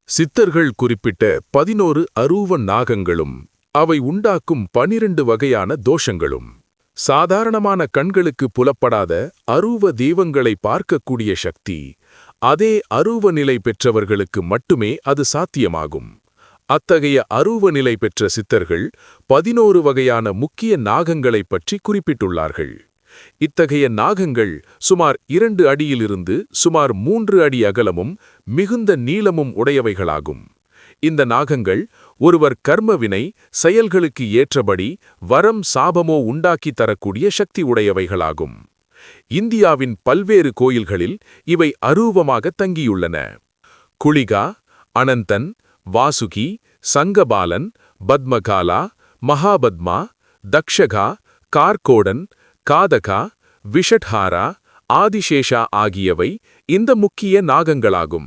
சித்தர்கள் குறிப்பிட்ட 11 அரூப நாகங்களும் அவை உண்டாக்கும் 12 வகையான தோஷங்களும் சாதாரணமான கண்களுக்கு புலப்படாத அரூப தெய்வங்களை பார்க்கக்கூடிய சக்தி அதே அரூப நிலை பெற்றவர்களுக்கு மட்டுமே அது சாத்தியமாகும். அத்தகைய அரூப நிலை பெற்ற சித்தர்கள் 11 வகையான முக்கிய நாகங்களைப் பற்றி குறிப்பிட்டுள்ளார்கள். இத்தகைய நாகங்கள் சுமார் 2 அடியிலிருந்து சுமார் 3 அடி அகலமும் மிகுந்த நீளமும் உடையவைகளாகும். இந்த நாகங்கள் ஒருவர் கர்மவினை செயல்களுக்கு ஏற்றபடி வரம் சாபமோ உண்டாக்கி தரக்கூடிய சக்தி உடையவைகளாகும். இந்தியாவின் பல்வேறு கோயில்களில் இவை அரூபமாக தங்கியுள்ளன. குளிகா, அனந்தன், வாசுகி, சங்கபாலன், பத்மகாலா, மகாபத்மா, தக்ஷகா, கார்கோடன், காதகா, விஷட்ஹாரா, ஆதிசேஷா ஆகியவை இந்த முக்கிய நாகங்களாகும்.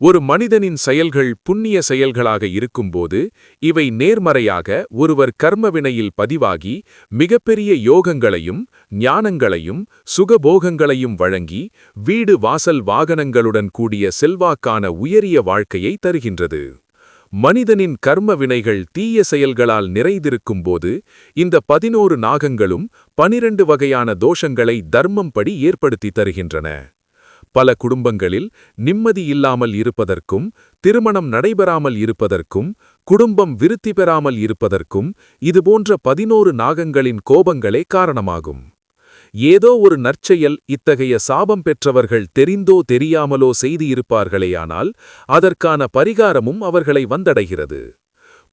ஒரு மனிதனின் செயல்கள் புண்ணிய செயல்களாக இருக்கும்போது இவை நேர்மறையாக ஒருவர் கர்மவினையில் பதிவாகி மிகப்பெரிய யோகங்களையும் ஞானங்களையும் சுகபோகங்களையும் வழங்கி வீடு வாசல் வாகனங்களுடன் கூடிய செல்வாக்கான உயரிய வாழ்க்கையை தருகின்றது. மனிதனின் கர்ம வினைகள் தீய செயல்களால் நிறைந்திருக்கும்போது இந்த 11 நாகங்களும் 12 வகையான தோஷங்களை தர்மம் படி ஏற்படுத்தி தருகின்றன. பல குடும்பங்களில் நிம்மதி இல்லாமல் இருப்பதற்கும் திருமணம் நடைபெறாமல் இருப்பதற்கும் குடும்பம் விருத்தி பெறாமல் இருப்பதற்கும் இதுபோன்ற 11 நாகங்களின் கோபங்களே காரணமாகும். ஏதோ ஒரு நற்செயல் இத்தகைய சாபம் பெற்றவர்கள் தெரிந்தோ தெரியாமலோ செய்து இருப்பார்களேயானால் அதற்கான பரிகாரமும் அவர்களை வந்தடைகிறது.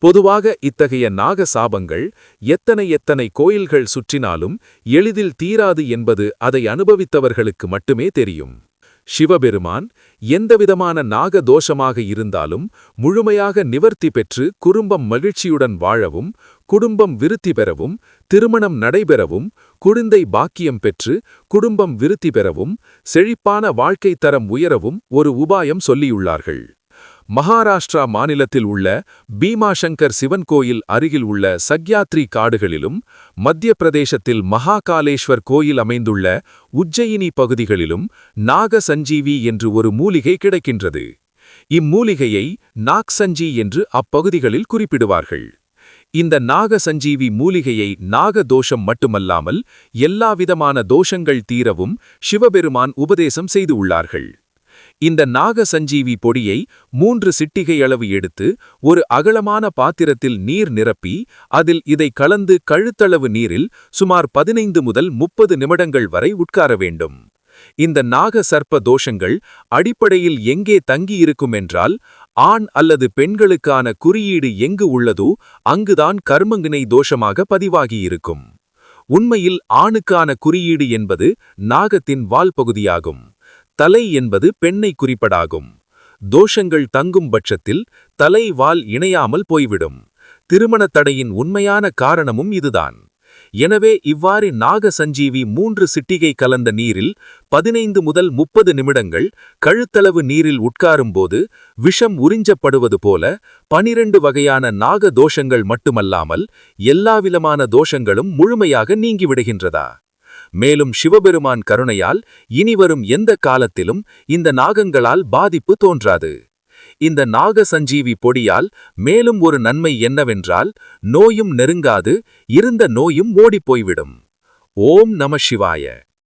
பொதுவாக இத்தகைய நாக சாபங்கள் எத்தனை கோயில்கள் சுற்றினாலும் எளிதில் தீராது என்பது அதை அனுபவித்தவர்களுக்கு மட்டுமே தெரியும். சிவபெருமான் எந்தவிதமான நாக தோஷமாக இருந்தாலும் முழுமையாக நிவர்த்தி பெற்று குடும்பம் மகிழ்ச்சியுடன் வாழவும் குடும்பம் விருத்தி பெறவும் திருமணம் நடைபெறவும் குழந்தை பாக்கியம் பெற்று குடும்பம் விருத்தி பெறவும் செழிப்பான வாழ்க்கை தரம் உயரவும் ஒரு உபாயம் சொல்லியுள்ளார்கள். மகாராஷ்டிரா மாநிலத்தில் உள்ள பீமாசங்கர் சிவன் கோயில் அருகில் உள்ள சக்யாத்ரி காடுகளிலும் மத்திய பிரதேசத்தில் மகாகாலேஸ்வர் கோயில் அமைந்துள்ள உஜ்ஜயினி பகுதிகளிலும் நாக சஞ்சீவி என்று ஒரு மூலிகை கிடைக்கின்றது. இம்மூலிகையை நாக்சஞ்சி என்று அப்பகுதிகளில் குறிப்பிடுவார்கள். இந்த நாக சஞ்சீவி மூலிகையை நாக தோஷம் மட்டுமல்லாமல் எல்லாவிதமான தோஷங்கள் தீரவும் சிவபெருமான் உபதேசம் செய்து உள்ளார்கள். இந்த நாக சஞ்சீவி பொடியை 3 சிட்டிகை அளவு எடுத்து ஒரு அகலமான பாத்திரத்தில் நீர் நிரப்பி அதில் இதை கலந்து கழுத்தளவு நீரில் சுமார் 15 முதல் 30 நிமிடங்கள் வரை உட்கார வேண்டும். இந்த நாக சர்ப்ப தோஷங்கள் அடிப்படையில் எங்கே தங்கியிருக்கும் என்றால் ஆண் அல்லது பெண்களுக்கான குறியீடு எங்கு உள்ளதோ அங்குதான் கர்மங்கினை தோஷமாக பதிவாகியிருக்கும். உண்மையில் ஆணுக்கான குறியீடு என்பது நாகத்தின் வால் பகுதியாகும். தலை என்பது பெண்ணை குறிப்படாகும். தோஷங்கள் தங்கும் பட்சத்தில் தலை வால் இணையாமல் போய்விடும். திருமண தடையின் உண்மையான காரணமும் இதுதான். எனவே இவ்வாறு நாக சஞ்சீவி 3 சிட்டிகை கலந்த நீரில் 15 முதல் 30 நிமிடங்கள் கழுத்தளவு நீரில் உட்காரும்போது விஷம் உறிஞ்சப்படுவது போல 12 வகையான நாக தோஷங்கள் மட்டுமல்லாமல் எல்லாவிதமான தோஷங்களும் முழுமையாக நீங்கிவிடுகின்றதா? மேலும் சிவபெருமான் கருணையால் இனிவரும் எந்த காலத்திலும் இந்த நாகங்களால் பாதிப்பு தோன்றாது. இந்த நாக சஞ்சீவி பொடியால் மேலும் ஒரு நன்மை என்னவென்றால் நோயும் நெருங்காது, இருந்த நோயும் ஓடிப்போய்விடும். ஓம் நம சிவாய.